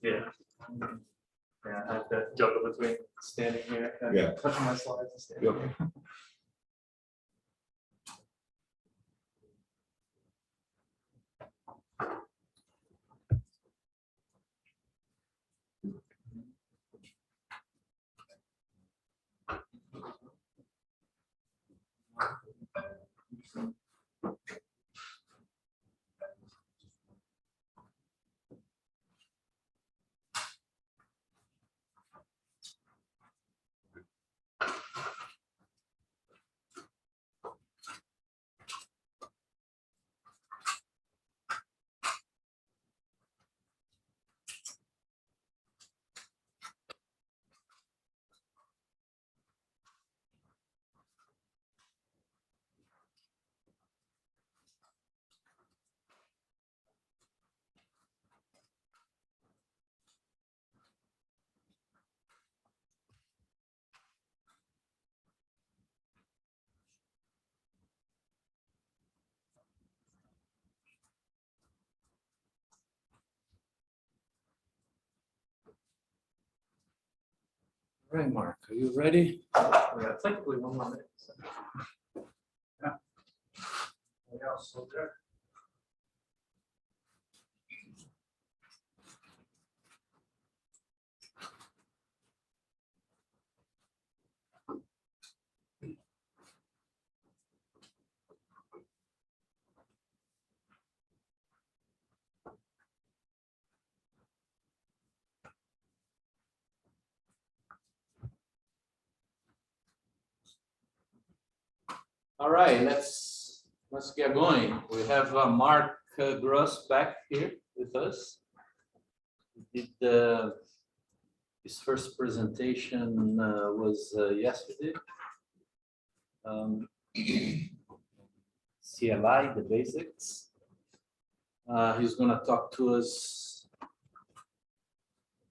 Yeah. Yeah, I have to juggle between standing here and touching my slides and standing here. All right, Mark, are you ready? Yeah, technically 1 more minute. So. Yeah. So there. All right, let's get going. We have Mark Gross back here with us. He did his first presentation was yesterday. CLI, the basics. He's going to talk to us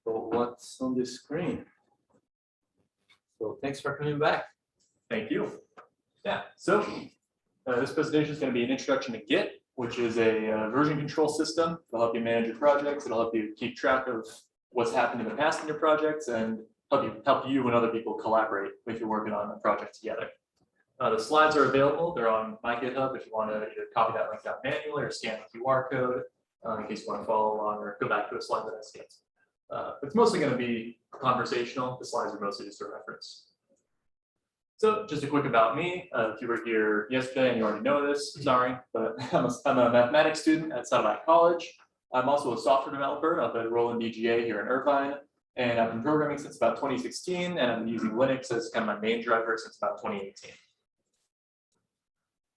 about what's on the screen. So thanks for coming back. Thank you. Yeah, so this presentation is going to be an introduction to Git, which is a version control system. It'll help you manage your projects. It'll help you keep track of what's happened in the past in your projects and help you and other people collaborate if you're working on a project together. The slides are available. They're on my GitHub if you want to either copy that link out manually or scan the QR code in case you want to follow along or go back to a slide that I skipped. It's mostly going to be conversational. The slides are mostly just a reference. So just a quick about me. If you were here yesterday and you already know this, sorry, but I'm a mathematics student at Saddleback College. I'm also a software developer up at Roland DGA here in Irvine. And I've been programming since about 2016, and I've been using Linux as kind of my main driver since about 2018.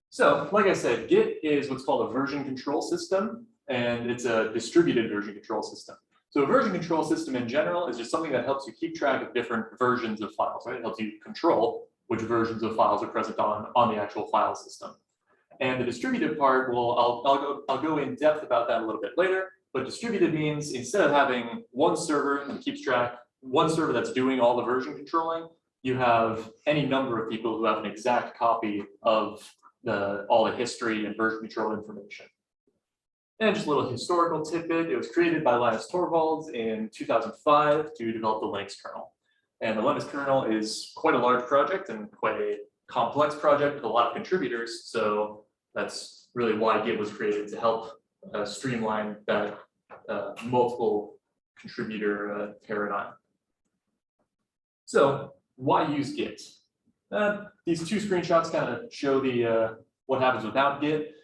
So, like I said, Git is what's called a version control system, and it's a distributed version control system. So a version control system in general is just something that helps you keep track of different versions of files, right? It helps you control which versions of files are present on the actual file system. And the distributed part, I'll go in depth about that a little bit later, but distributed means instead of having one server that keeps track, one server that's doing all the version controlling, you have any number of people who have an exact copy of all the history and version control information. And just a little historical tidbit, it was created by Linus Torvalds in 2005 to develop the Linux kernel. And the Linux kernel is quite a large project and quite a complex project with a lot of contributors. So that's really why Git was created, to help streamline that multiple contributor paradigm. So why use Git? These two screenshots kind of show the what happens without Git.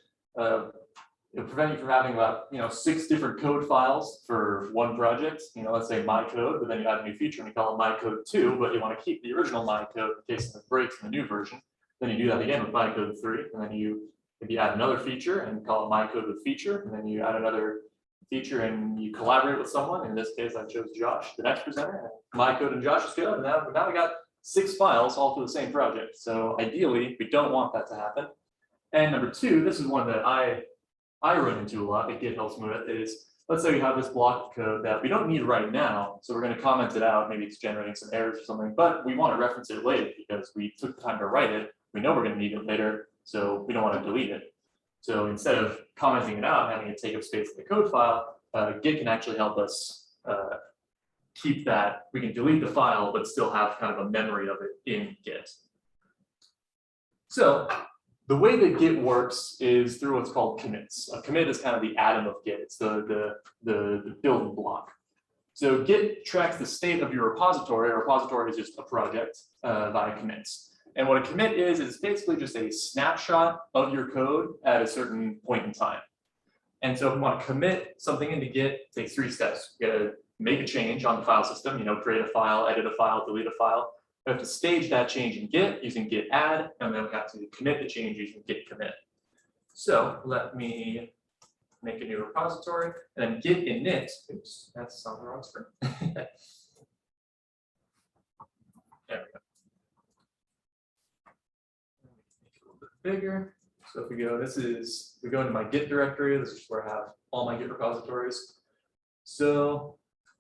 It'll prevent you from having about 6 different code files for one project. Let's say my code, but then you add a new feature and you call it my code 2, but you want to keep the original my code in case it breaks in the new version. Then you do that again with my code 3, and then you maybe add another feature and call it my code with feature, and then you add another feature and you collaborate with someone. In this case, I chose Josh, the next presenter, and my code and Josh's code, and now we got 6 files all for the same project. So ideally, we don't want that to happen. And number 2, this is one that I run into a lot, that Git helps me with, is let's say we have this block of code that we don't need right now, so we're going to comment it out. Maybe it's generating some errors or something, but we want to reference it later because we took the time to write it. We know we're going to need it later, so we don't want to delete it. So instead of commenting it out, having it take up space in the code file, Git can actually help us keep that, we can delete the file, but still have kind of a memory of it in Git. So the way that Git works is through what's called commits. A commit is kind of the atom of Git. It's the building block. So Git tracks the state of your repository. A repository is just a project via commits. And what a commit is it's basically just a snapshot of your code at a certain point in time. And so if we want to commit something into Git, it takes 3 steps. We got to make a change on the file system, create a file, edit a file, delete a file. We have to stage that change in Git using Git Add, and then we have to commit the change using Git Commit. So let me make a new repository, and then Git Init. Oops, that's on the wrong screen. There we go. Make it a little bit bigger. So if we go, we go into my Git directory. This is where I have all my Git repositories. So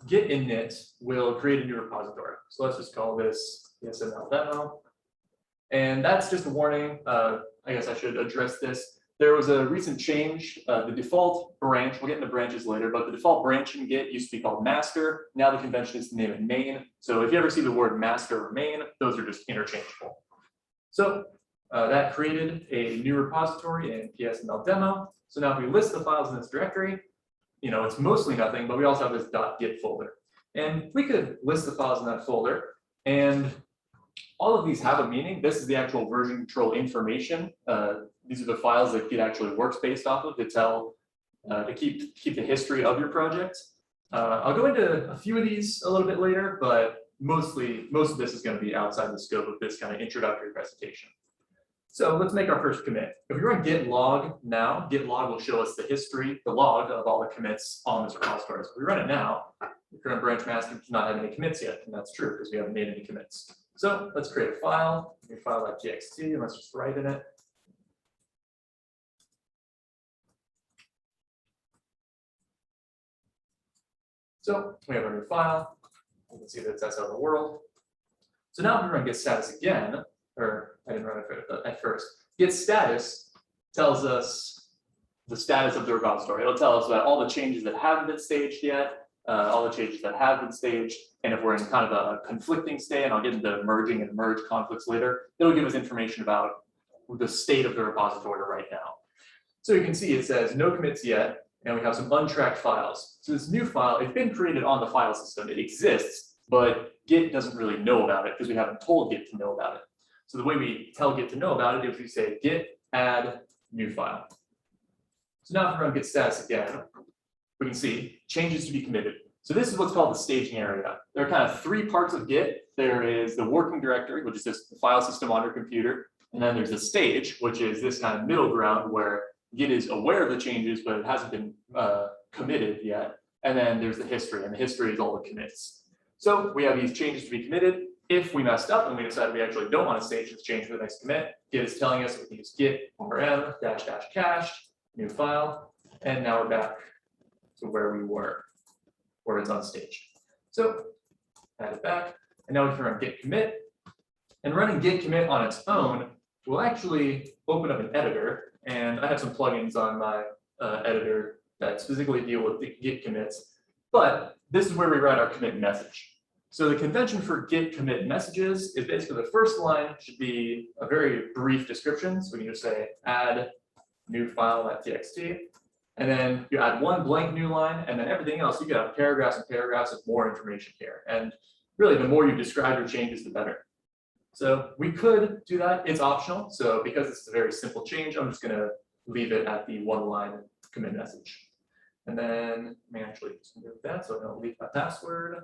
Git Init will create a new repository. So let's just call this PSML demo. And that's just a warning. I guess I should address this. There was a recent change. The default branch, we'll get into branches later, but the default branch in Git used to be called master. Now the convention is to name it main. So if you ever see the word master or main, those are just interchangeable. So that created a new repository in PSML demo. So now if we list the files in this directory, it's mostly nothing, but we also have this .git folder. And we could list the files in that folder, and all of these have a meaning. This is the actual version control information. These are the files that Git actually works based off of to tell, to keep the history of your project. I'll go into a few of these a little bit later, but most of this is going to be outside the scope of this kind of introductory presentation. So let's make our first commit. If we run Git Log now, Git Log will show us the history, the log of all the commits on this repository. So if we run it now, the current branch master does not have any commits yet, and that's true because we haven't made any commits. So let's create a file, new file.txt, and let's just write in it. So we have our new file. You can see that it says hello world. So now if we run git status again, or I didn't run it at first. Git status tells us the status of the repository. It'll tell us about all the changes that haven't been staged yet, all the changes that have been staged, and if we're in kind of a conflicting state, and I'll get into merging and merge conflicts later, it'll give us information about the state of the repository right now. So you can see it says no commits yet, and we have some untracked files. So this new file, it's been created on the file system. It exists, but Git doesn't really know about it because we haven't told Git to know about it. So the way we tell Git to know about it is we say Git Add New File. So now if we run Git status again, we can see changes to be committed. So this is what's called the staging area. There are kind of 3 parts of Git. There is the working directory, which is just the file system on your computer. And then there's the stage, which is this kind of middle ground where Git is aware of the changes, but it hasn't been committed yet. And then there's the history, and the history is all the commits. So we have these changes to be committed. If we messed up and we decided we actually don't want to stage this change for the next commit, Git is telling us we can use git rm -- cached, new file, and now we're back to where we were, where it's unstaged. So add it back, and now we can run git commit. And running git commit on its own will actually open up an editor, and I have some plugins on my editor that specifically deal with the git commits. But this is where we write our commit message. So the convention for Git Commit Messages is basically the first line should be a very brief description. So we can just say add new file.txt, and then you add one blank new line, and then everything else, you can have paragraphs and paragraphs of more information here. And really, the more you describe your changes, the better. So we could do that. It's optional. So because this is a very simple change, I'm just going to leave it at the 1-line commit message. And then let me actually just move that so I don't leave my password.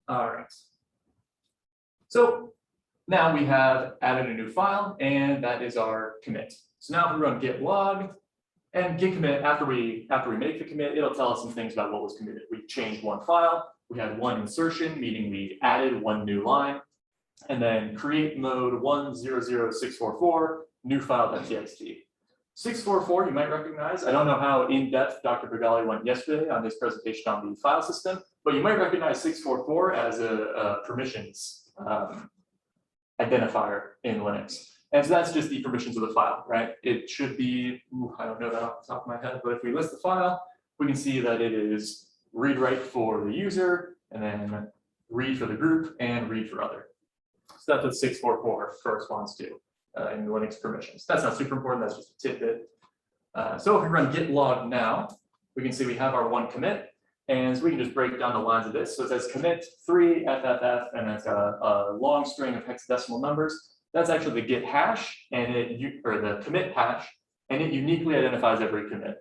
All right. So now we have added a new file, and that is our commit. So now if we run git log and git commit, after we make the commit, it'll tell us some things about what was committed. We changed one file, we had one insertion, meaning we added one new line, and then create mode 100644 new file.txt. 644 you might recognize. I don't know how in-depth Dr. Bergali went yesterday on his presentation on the file system, but you might recognize 644 as a permissions identifier in Linux. And so that's just the permissions of the file, right? It should be, I don't know that off the top of my head, but if we list the file, we can see that it is read write for the user, and then read for the group, and read for other. So that's what 644 corresponds to in Linux permissions. That's not super important, that's just a tidbit. So if we run git log now, we can see we have our one commit, and so we can just break down the lines of this. So it says commit 3 FFF, and it's got a long string of hexadecimal numbers. That's actually the git hash, and or the commit hash, and it uniquely identifies every commit.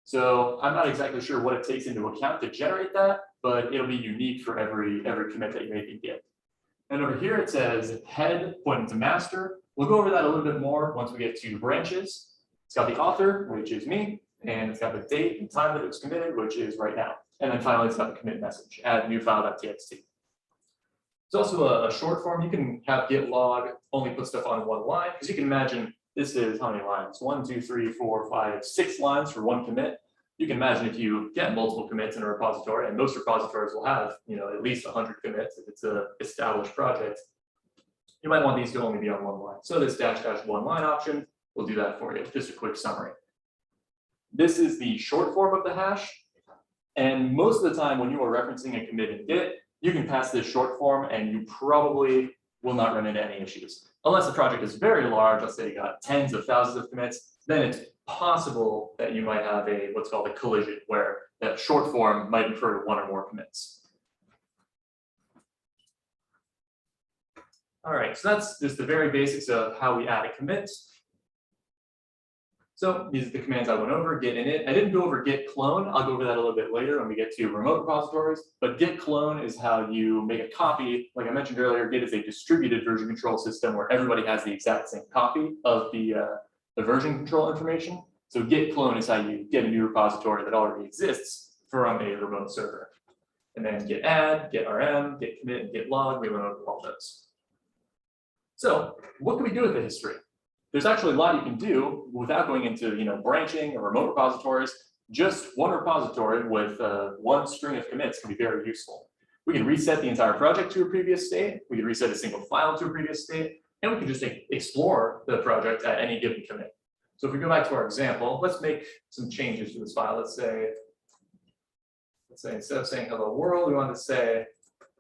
So I'm not exactly sure what it takes into account to generate that, but it'll be unique for every commit that you make in Git. And over here it says head pointing to master. We'll go over that a little bit more once we get to branches. It's got the author, which is me, and it's got the date and time that it was committed, which is right now. And then finally, it's got the commit message, add new file.txt. It's also a short form. You can have git log only put stuff on one line, because you can imagine this is how many lines? 1, 2, 3, 4, 5, 6 lines for one commit. You can imagine if you get multiple commits in a repository, and most repositories will have, at least 100 commits if it's an established project, you might want these to only be on one line. So this -- one line option will do that for you. Just a quick summary. This is the short form of the hash. And most of the time when you are referencing a commit in Git, you can pass this short form and you probably will not run into any issues. Unless the project is very large, let's say you got tens of thousands of commits, then it's possible that you might have what's called a collision, where that short form might refer to one or more commits. All right, so that's just the very basics of how we add a commit. So these are the commands I went over, Git Init. I didn't go over Git Clone. I'll go over that a little bit later when we get to remote repositories. But Git Clone is how you make a copy. Like I mentioned earlier, Git is a distributed version control system where everybody has the exact same copy of the version control information. So Git Clone is how you get a new repository that already exists from a remote server. And then Git Add, Git RM, Git Commit, and Git Log, we went over all those. So what can we do with the history? There's actually a lot you can do without going into branching or remote repositories. Just one repository with one string of commits can be very useful. We can reset the entire project to a previous state. We can reset a single file to a previous state, and we can just explore the project at any given commit. So if we go back to our example, let's make some changes to this file. Let's say instead of saying hello world, we want to say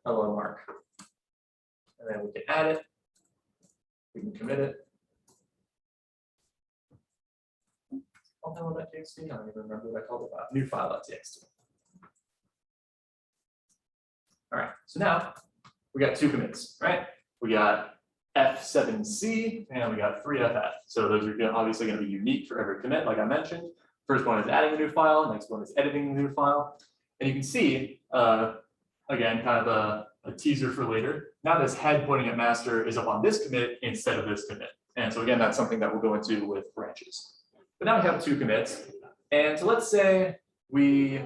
hello Mark. And then we can add it. We can commit it. Hello.txt. I don't even remember what I called it. New file.txt. All right, so now we got 2 commits, right? We got F7C and we got 3FF. So those are obviously going to be unique for every commit, like I mentioned. First one is adding a new file, next one is editing a new file. And you can see, again, kind of a teaser for later. Now this head pointing at master is up on this commit instead of this commit. And so again, that's something that we'll go into with branches. But now we have 2 commits, and so let's say we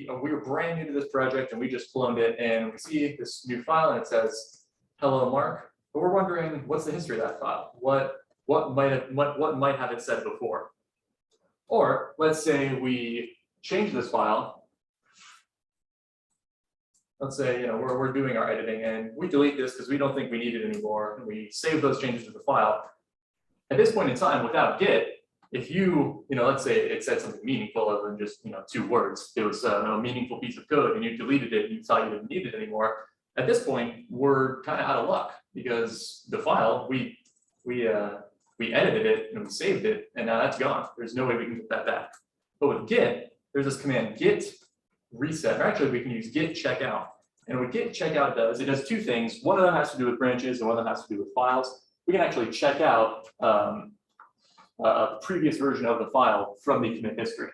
are brand new to this project and we just cloned it, and we see this new file and it says hello Mark, but we're wondering what's the history of that file? What might have it said before? Or let's say we change this file. Let's say we're doing our editing and we delete this because we don't think we need it anymore, and we save those changes to the file. At this point in time, without Git, if let's say it said something meaningful other than just 2 words, it was a meaningful piece of code, and you deleted it and you thought you didn't need it anymore. At this point, we're kind of out of luck, because the file we edited it and we saved it, and now that's gone. There's no way we can get that back. But with Git, there's this command Git Reset, or actually we can use Git Checkout. And what Git Checkout does, it does 2 things. One of them has to do with branches, and one of them has to do with files. We can actually check out a previous version of the file from the commit history.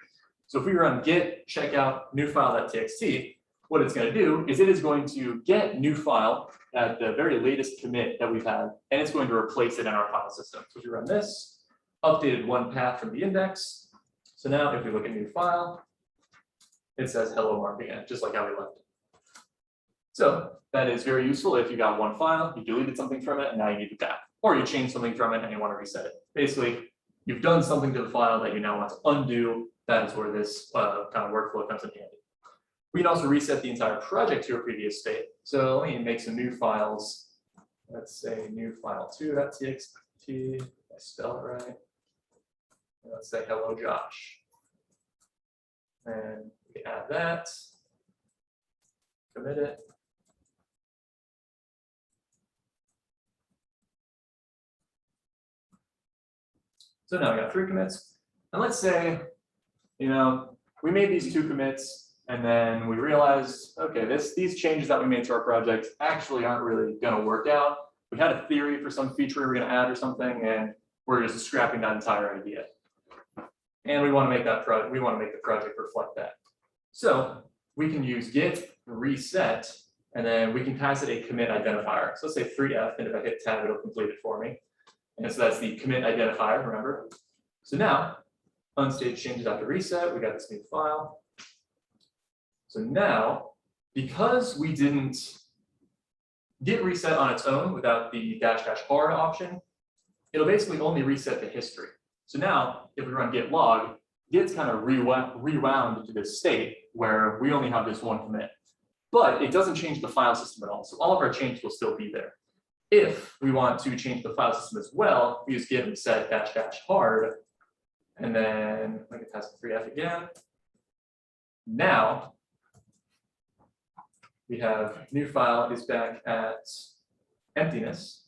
So if we run git checkout new file.txt, what it's going to do is it is going to get new file at the very latest commit that we've had, and it's going to replace it in our file system. So if we run this, updated 1 path from the index. So now if we look at new file, it says hello Mark again, just like how we left it. So that is very useful if you got 1 file, you deleted something from it, and now you need it back. Or you changed something from it and you want to reset it. Basically, you've done something to the file that you now want to undo. That is where this kind of workflow comes in handy. We can also reset the entire project to a previous state. So let me make some new files. let's say new file2.txt, I spell it right. And let's say hello Josh. And we add that, commit it. So now we got 3 commits. And let's say, we made these 2 commits and then we realized, okay, these changes that we made to our project actually aren't really going to work out. We had a theory for some feature we were going to add or something, and we're just scrapping that entire idea. And we want to make that project, we want to make the project reflect that. So we can use Git Reset, and then we can pass it a commit identifier. So let's say 3F, and if I hit tab, it'll complete it for me. And so that's the commit identifier, remember? So now, unstaged changes after reset, we got this new file. So now, because we didn't Git reset on its own without the --hard option, it'll basically only reset the history. So now, if we run Git log, Git's kind of rewound to this state where we only have this one commit. But it doesn't change the file system at all. So all of our changes will still be there. If we want to change the file system as well, we use git reset --hard, and then I can pass the 3F again. Now we have new file is back at emptiness.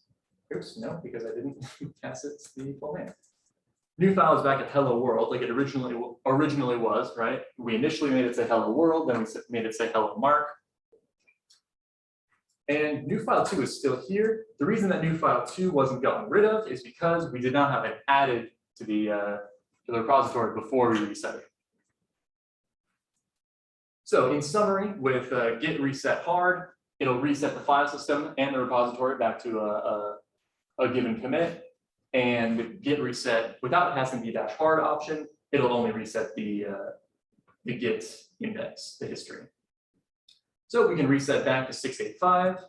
Oops, no, because I didn't pass it the full name. New file is back at hello world, like it originally was, right? We initially made it say hello world, then we made it say hello Mark. And new file 2 is still here. The reason that new file 2 wasn't gotten rid of is because we did not have it added to the repository before we reset it. So in summary, with git reset hard, it'll reset the file system and the repository back to a given commit. And git reset without passing the -hard option, it'll only reset the git index, the history. So we can reset back to 685.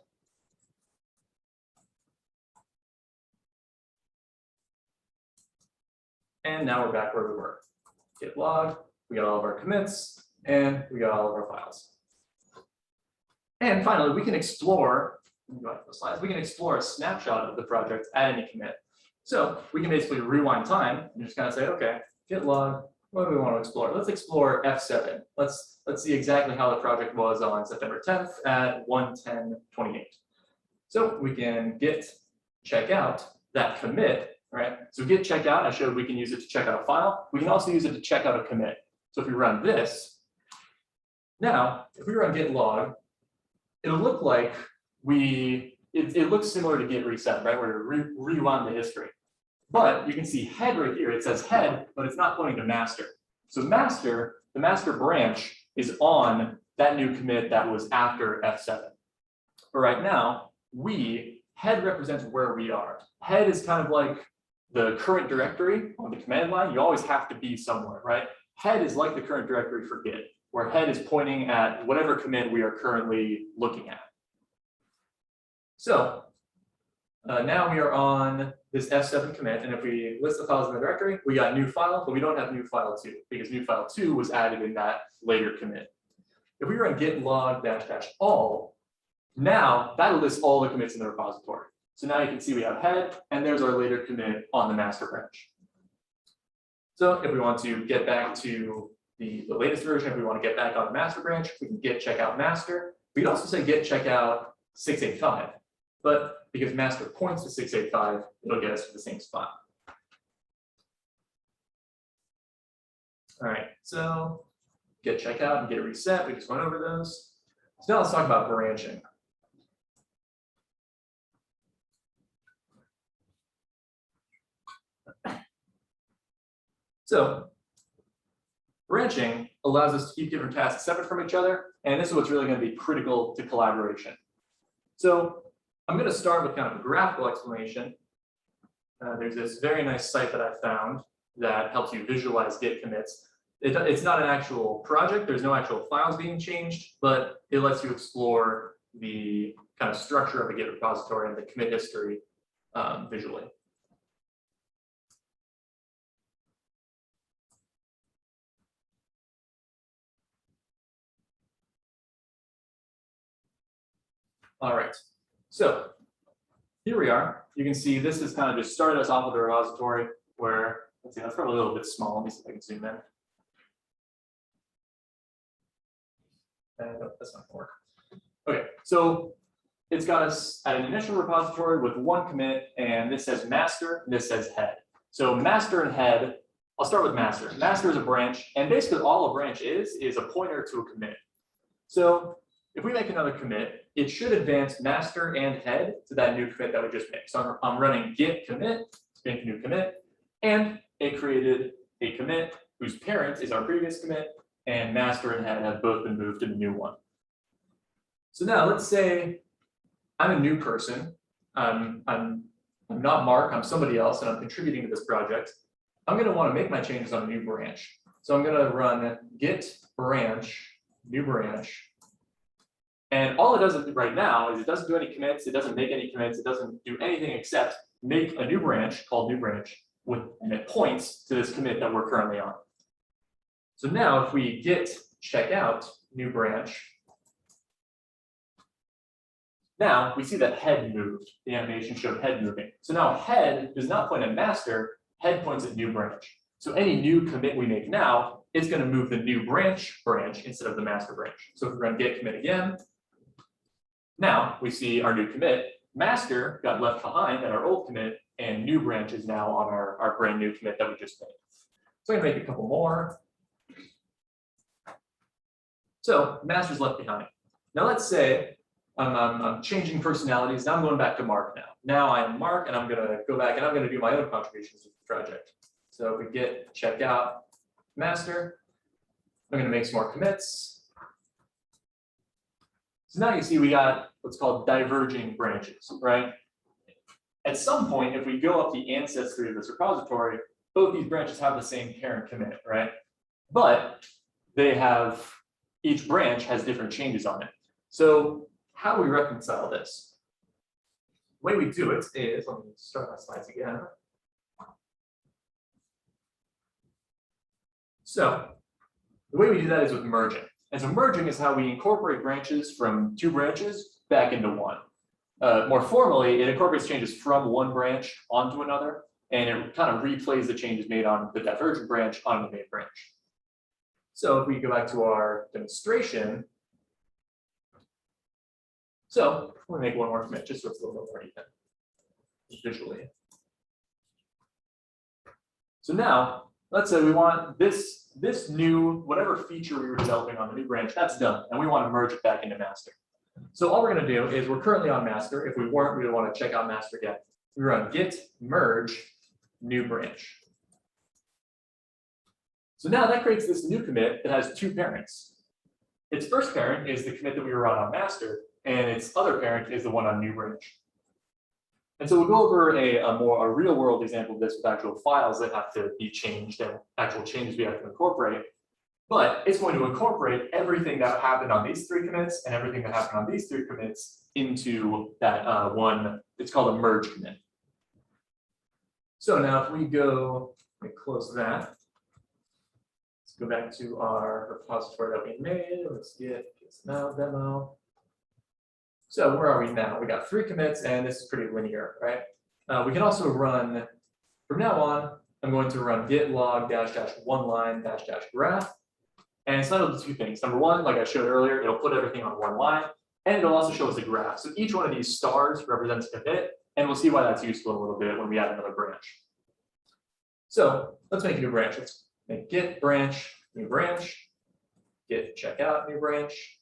And now we're back where we were. Git log, we got all of our commits, and we got all of our files. And finally, we can explore, go back to the slides, we can explore a snapshot of the project at any commit. So we can basically rewind time and just kind of say, okay, git log, what do we want to explore? Let's explore F7. Let's see exactly how the project was on September 10th at 1:10:28. So we can git checkout that commit, right? So git checkout, I showed we can use it to check out a file. We can also use it to check out a commit. So if we run this, now if we run git log, it'll look like it looks similar to git reset, right? Where we rewound the history. But you can see head right here. It says head, but it's not pointing to master. So the master branch is on that new commit that was after F7. But right now, head represents where we are. Head is kind of like the current directory on the command line. You always have to be somewhere, right? Head is like the current directory for Git, where head is pointing at whatever commit we are currently looking at. So now we are on this F7 commit, and if we list the files in the directory, we got new file, but we don't have new file 2 because new file 2 was added in that later commit. If we run git log --all, now that'll list all the commits in the repository. So now you can see we have head, and there's our later commit on the master branch. So if we want to get back to the latest version, if we want to get back on the master branch, we can git checkout master. We can also say git checkout 685, but because master points to 685, it'll get us to the same spot. All right, so git checkout and git reset, we just went over those. So now let's talk about branching. So branching allows us to keep different tasks separate from each other, and this is what's really going to be critical to collaboration. So I'm going to start with kind of a graphical explanation. There's this very nice site that I found that helps you visualize Git commits. It's not an actual project, there's no actual files being changed, but it lets you explore the kind of structure of a Git repository and the commit history visually. All right, so here we are. You can see this is kind of just started us off with a repository where, let's see, that's probably a little bit small. Let me see if I can zoom in. And that's not gonna work. Okay, so it's got us at an initial repository with one commit, and this says master, and this says head. So master and head, I'll start with master. Master is a branch, and basically all a branch is a pointer to a commit. So if we make another commit, it should advance master and head to that new commit that we just made. So I'm running git commit, make a new commit, and it created a commit whose parent is our previous commit, and master and head have both been moved to the new one. So now let's say I'm a new person. I'm not Mark, I'm somebody else, and I'm contributing to this project. I'm going to want to make my changes on a new branch. So I'm going to run git branch new branch. And all it does right now is it doesn't do any commits, it doesn't make any commits, it doesn't do anything except make a new branch called new branch, and it points to this commit that we're currently on. So now if we git checkout new branch, now we see that head moved. The animation showed head moving. So now head does not point at master, head points at new branch. So any new commit we make now, it's going to move the new branch instead of the master branch. So if we run git commit again, now we see our new commit. Master got left behind at our old commit, and new branch is now on our brand new commit that we just made. So I'm going to make a couple more. So master's left behind. Now let's say I'm changing personalities. Now I'm going back to Mark now. Now I'm Mark, and I'm going to go back and I'm going to do my own contributions to the project. So if we git checkout master, I'm going to make some more commits. So now you see we got what's called diverging branches, right? At some point, if we go up the ancestry of this repository, both these branches have the same parent commit, right? But they have, each branch has different changes on it. So how do we reconcile this? The way we do it is, let me start my slides again. So the way we do that is with merging. And so merging is how we incorporate branches from two branches back into one. More formally, it incorporates changes from one branch onto another, and it kind of replays the changes made on the divergent branch on the main branch. So if we go back to our demonstration, so let me make one more commit just so it's a little bit more even visually. So now, let's say we want this new, whatever feature we were developing on the new branch, that's done, and we want to merge it back into master. So all we're going to do is we're currently on master. If we weren't, we would want to check out master again. We run git merge new branch. So now that creates this new commit that has two parents. Its first parent is the commit that we were on master, and its other parent is the one on new branch. And so we'll go over a real world example of this with actual files that have to be changed and actual changes we have to incorporate. But it's going to incorporate everything that happened on these three commits and everything that happened on these three commits into that one, it's called a merge commit. So now if we go and close that, let's go back to our repository that we made. Let's get PSML demo. So where are we now? We got three commits, and this is pretty linear, right? We can also run, from now on, I'm going to run git log -- one line -- graph. And it's not two things. Number one, like I showed earlier, it'll put everything on one line, and it'll also show us a graph. So each one of these stars represents a commit, and we'll see why that's useful in a little bit when we add another branch. So let's make a new branch. Let's make git branch new branch, git checkout new branch.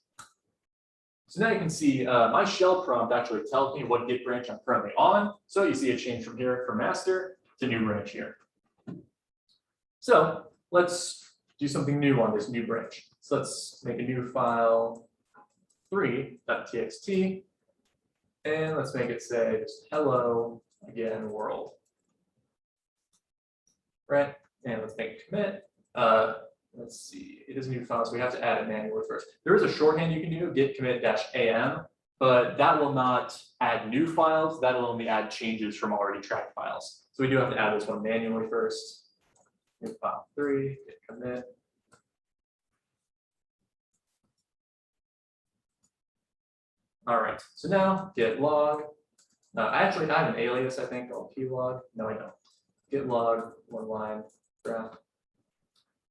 So now you can see my shell prompt actually tells me what Git branch I'm currently on. So you see a change from here from master to new branch here. So let's do something new on this new branch. So let's make a new file 3.txt. And let's make it say just hello again world. Right? And let's make a commit. Let's see, it is a new file, so we have to add it manually first. There is a shorthand you can do, git commit -am, but that will not add new files, that'll only add changes from already tracked files. So we do have to add this one manually first. New file 3, git commit. All right, so now git log, I have an alias, I think, called plog. No, I don't. Git log, one line, graph.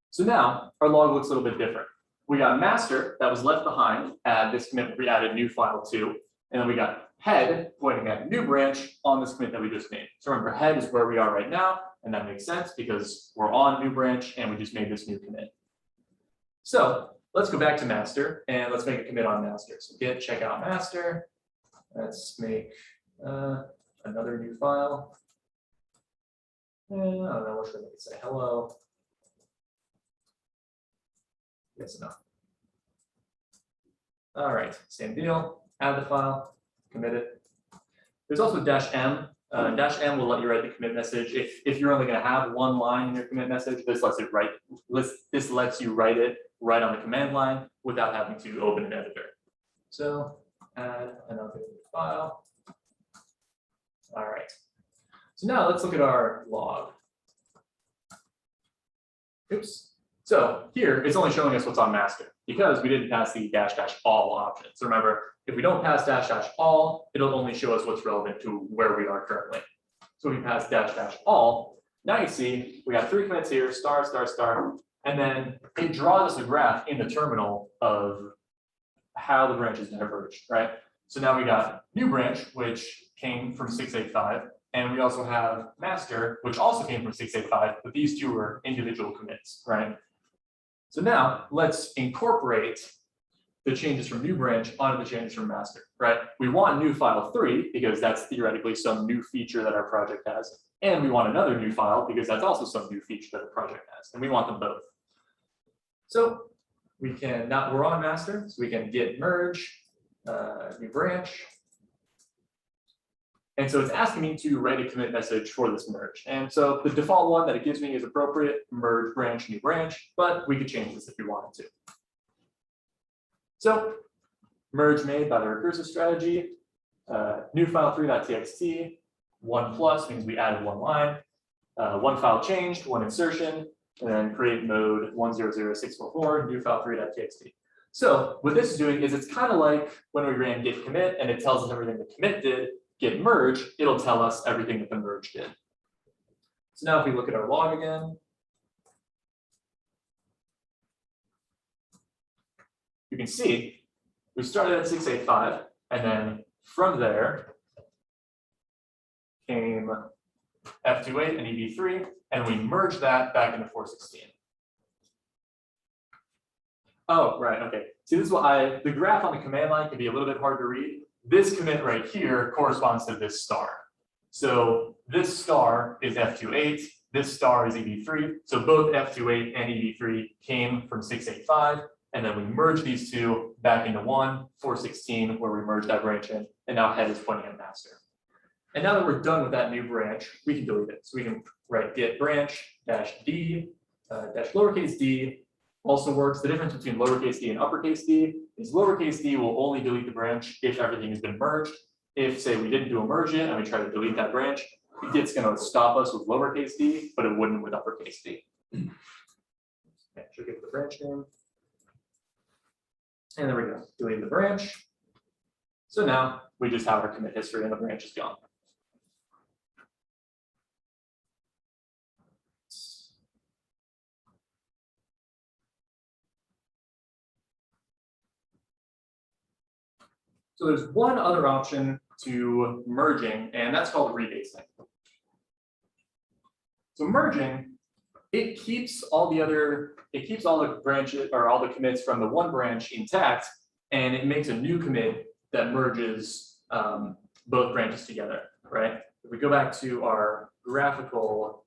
So now our log looks a little bit different. We got master that was left behind at this commit we added new file to, and then we got head pointing at new branch on this commit that we just made. So remember, head is where we are right now, and that makes sense because we're on new branch and we just made this new commit. So let's go back to master and let's make a commit on master. So git checkout master. Let's make another new file. And I don't know, what should I say? Hello. Yes, enough. All right, same deal. Add the file, commit it. There's also -m. -m will let you write the commit message. If you're only going to have one line in your commit message, this lets you write it right on the command line without having to open an editor. So add another file. All right. So now let's look at our log. Oops. So here it's only showing us what's on master because we didn't pass the --all option. So remember, if we don't pass --all, it'll only show us what's relevant to where we are currently. So if we pass --all, now you see we got 3 commits here, star, star, star, and then it draws us a graph in the terminal of how the branches diverged, right? So now we got new branch, which came from 685, and we also have master, which also came from 685, but these two were individual commits, right? So now let's incorporate the changes from new branch onto the changes from master, right? We want new file 3 because that's theoretically some new feature that our project has. And we want another new file because that's also some new feature that the project has. And we want them both. So we can, now we're on master, so we can git merge, new branch. And so it's asking me to write a commit message for this merge. And so the default one that it gives me is appropriate, merge branch, new branch, but we could change this if we wanted to. So merge made by the recursive strategy, new file 3.txt, 1+ means we added one line, one file changed, one insertion, and then create mode 100644, new file 3.txt. So what this is doing is it's kind of like when we ran git commit and it tells us everything the commit did. Git merge, it'll tell us everything that the merge did. So now if we look at our log again, you can see we started at 685, and then from there came F28 and EB3, and we merged that back into 416. Oh, right, okay. See, this is what the graph on the command line can be a little bit hard to read. This commit right here corresponds to this star. So this star is F28, this star is EB3. So both F28 and EB3 came from 685, and then we merged these two back into one, 416, where we merged that branch in, and now head is pointing at master. And now that we're done with that new branch, we can delete it. So we can write git branch -d, dash lowercase d, also works. The difference between lowercase d and uppercase d is lowercase d will only delete the branch if everything has been merged. If, say, we didn't do a merge yet and we try to delete that branch, Git's going to stop us with lowercase d, but it wouldn't with uppercase d. Okay, should give the branch name. And there we go, delete the branch. So now we just have our commit history and the branch is gone. So there's one other option to merging, and that's called rebasing. So merging, it keeps all the branches or all the commits from the one branch intact, and it makes a new commit that merges both branches together, right? If we go back to our graphical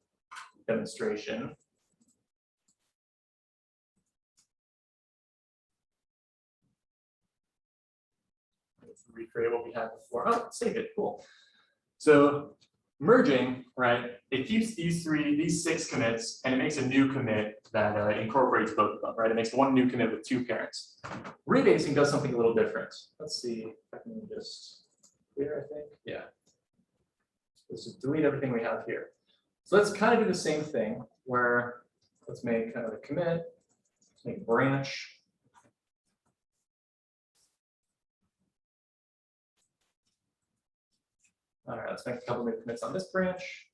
demonstration, recreate what we had before. Oh, save it, cool. So merging, right, it keeps these 6 commits and it makes a new commit that incorporates both of them, right? It makes one new commit with 2 parents. Rebasing does something a little different. Let's see if I can just clear, I think. Yeah. Let's just delete everything we have here. So let's kind of do the same thing where let's make kind of a commit, let's make branch. All right, let's make a couple new commits on this branch.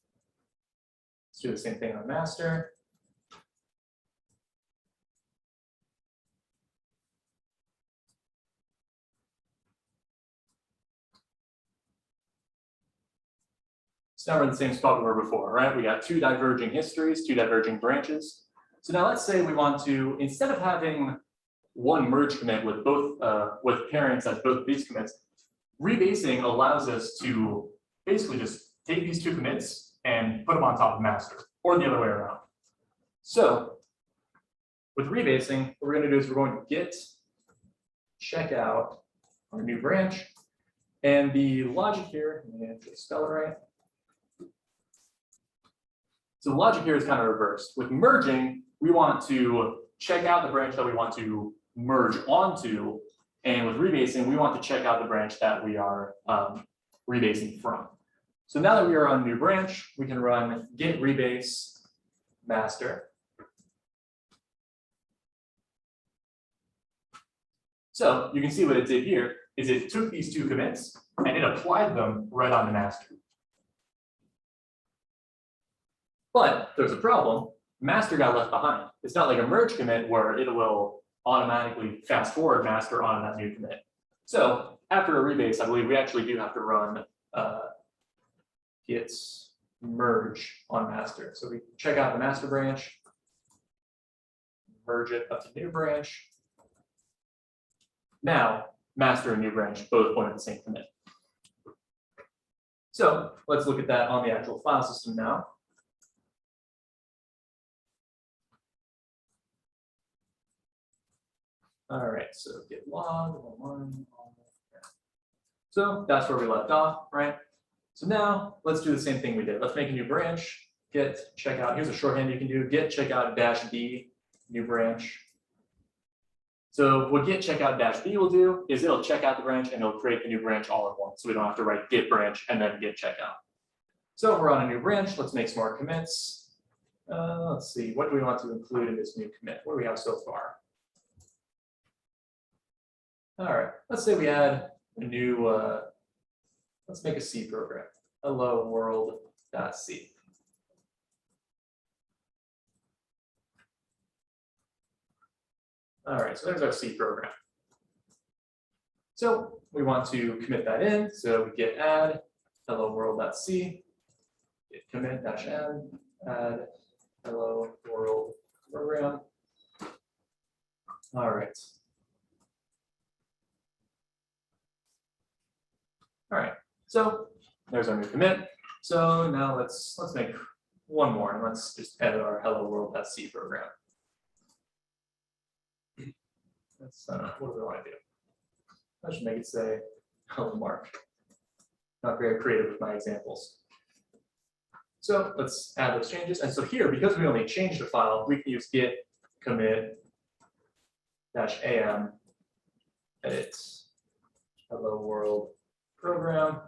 Let's do the same thing on master. So now we're in the same spot we were before, right? We got two diverging histories, two diverging branches. So now let's say we want to, instead of having one merge commit with both with parents as both of these commits, rebasing allows us to basically just take these two commits and put them on top of master, or the other way around. So with rebasing, what we're going to do is we're going to git checkout our new branch, and the logic here, let me actually spell it right. So the logic here is kind of reversed. With merging, we want to check out the branch that we want to merge onto, and with rebasing, we want to check out the branch that we are rebasing from. So now that we are on a new branch, we can run git rebase master. So you can see what it did here is it took these two commits and it applied them right on the master. But there's a problem. Master got left behind. It's not like a merge commit where it will automatically fast forward master on that new commit. So after a rebase, I believe we actually do have to run git merge on master. So we check out the master branch, merge it up to new branch. Now, master and new branch both point at the same commit. So let's look at that on the actual file system now. All right, so git log. So that's where we left off, right? So now let's do the same thing we did. Let's make a new branch, git checkout. Here's a shorthand you can do, git checkout -b, new branch. So what git checkout -b will do is it'll check out the branch and it'll create the new branch all at once. So we don't have to write git branch and then git checkout. So we're on a new branch. Let's make some more commits. Let's see, what do we want to include in this new commit? What do we have so far? All right, let's say we add a new, let's make a C program, hello world.c. All right, so there's our C program. So we want to commit that in, so we git add hello world.c, git commit -n, add hello world program. All right. All right, so there's our new commit. So now let's make one more and let's just edit our hello world.c program. That's what do we want to do? I should make it say hello Mark. Not very creative with my examples. So let's add those changes. And so here, because we only changed the file, we can use git commit -am edit hello world program.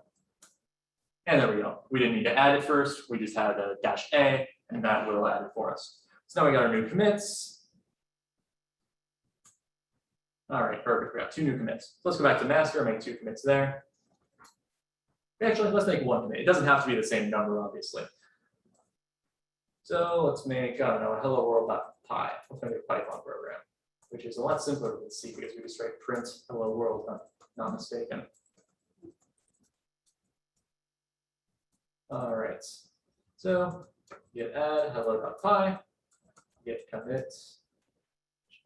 And there we go. We didn't need to add it first. We just had a -a, and that will add it for us. So now we got our new commits. All right, perfect. We got two new commits. So let's go back to master and make two commits there. Actually, let's make one commit. It doesn't have to be the same number, obviously. So let's make, I don't know, a hello world.py. Let's make a Python program, which is a lot simpler than C because we just write print hello world, if I'm not mistaken. All right, so git add hello.py, git commit,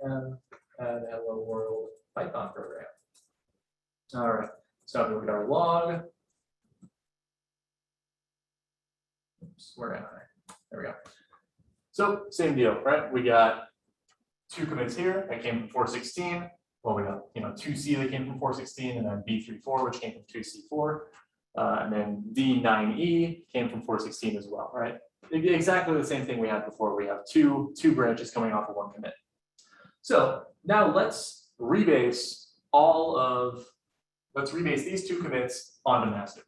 and add hello world Python program. All right, so we got our log. Oops, where am I? There we go. So same deal, right? We got two commits here that came from 416. Well, we got 2C that came from 416, and then B34, which came from 2C4. And then D9E came from 416 as well, right? Exactly the same thing we had before. We have two branches coming off of one commit. So now let's rebase these two commits onto master.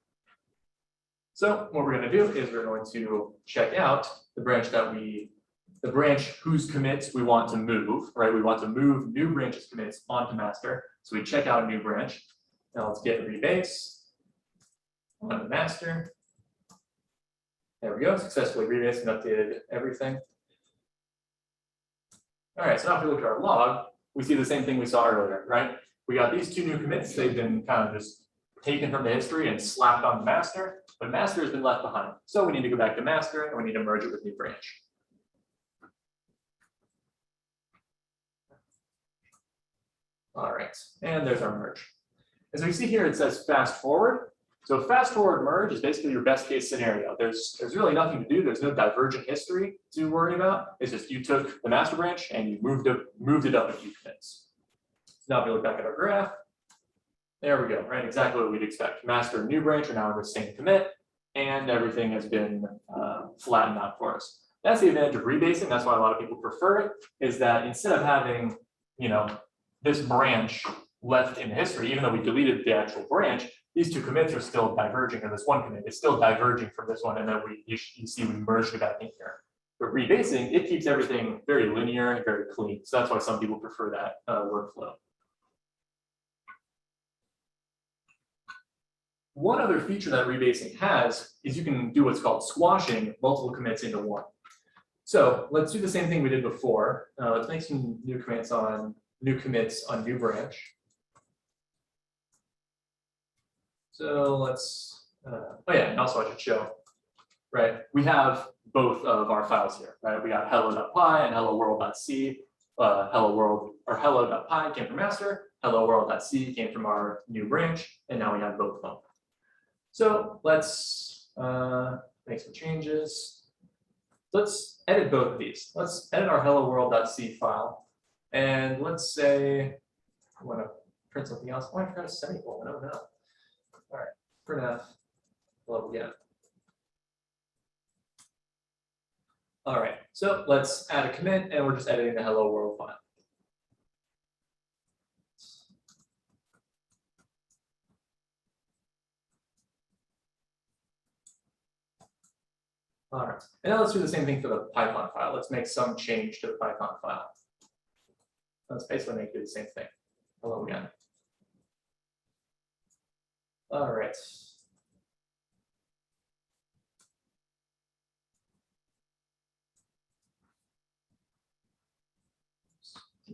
So what we're going to do is we're going to check out the branch whose commits we want to move, right? We want to move new branches commits onto master. So we check out a new branch. Now let's git rebase. on the master. There we go, successfully rebased and updated everything. All right, so now if we look at our log, we see the same thing we saw earlier, right? We got these two new commits. They've been kind of just taken from the history and slapped on the master, but master has been left behind. So we need to go back to master and we need to merge it with new branch. All right, and there's our merge. As we see here, it says fast forward. So fast forward merge is basically your best case scenario. There's really nothing to do. There's no divergent history to worry about. It's just you took the master branch and you moved it up a few commits. So now if you look back at our graph, there we go, right? Exactly what we'd expect. Master and new branch are now in the same commit, and everything has been flattened out for us. That's the advantage of rebasing. That's why a lot of people prefer it, is that instead of having, this branch left in history, even though we deleted the actual branch, these two commits are still diverging, or this one commit is still diverging from this one, and then you see we merged it back in here. But rebasing, it keeps everything very linear and very clean. So that's why some people prefer that workflow. One other feature that rebasing has is you can do what's called squashing multiple commits into one. So let's do the same thing we did before. Let's make some new commits on new branch. So let's, oh yeah, and also I should show, right? We have both of our files here, right? We got hello.py and hello-world.c. Hello.py came from master, hello-world.c came from our new branch, and now we have both of them. So let's make some changes. Let's edit both of these. Let's edit our hello-world.c file. And let's say I want to print something else. Oh, I forgot a semicolon. Oh no. All right, printf hello again. All right, so let's add a commit, and we're just editing the hello world file. All right, and now let's do the same thing for the Python file. Let's make some change to the Python file. Let's basically make it the same thing. Hello again. All right.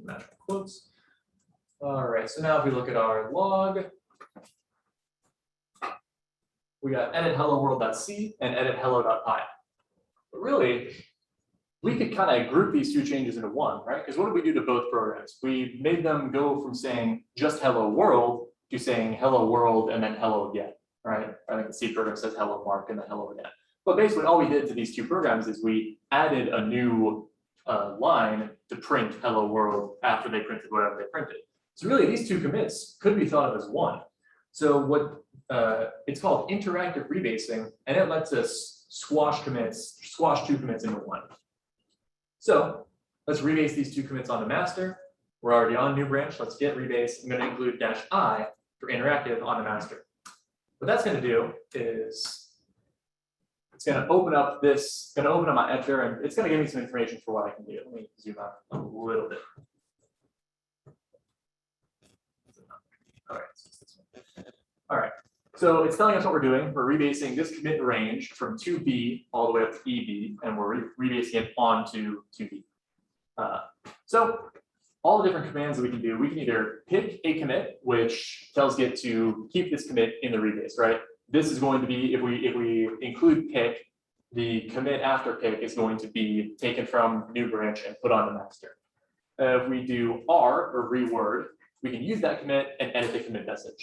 Match quotes. All right, so now if we look at our log, we got edit hello world.c and edit hello.py. But really, we could kind of group these two changes into one, right? Because what did we do to both programs? We made them go from saying just hello world to saying hello world and then hello again, right? I think the C program says hello Mark and then hello again. But basically all we did to these two programs is we added a new line to print hello world after they printed whatever they printed. So really these two commits could be thought of as one. So what it's called interactive rebasing, and it lets us squash two commits into one. So let's rebase these two commits onto master. We're already on new branch. Let's get rebase. I'm going to include -i for interactive on the master. What that's going to do is it's going to open up my editor, and it's going to give me some information for what I can do. Let me zoom out a little bit. All right. So it's telling us what we're doing. We're rebasing this commit range from 2b all the way up to EB, and we're rebasing it onto 2b. So all the different commands that we can do, we can either pick a commit, which tells Git to keep this commit in the rebase, right? This is going to be, if we include pick, the commit after pick is going to be taken from new branch and put on the master. If we do R or reword, we can use that commit and edit the commit message.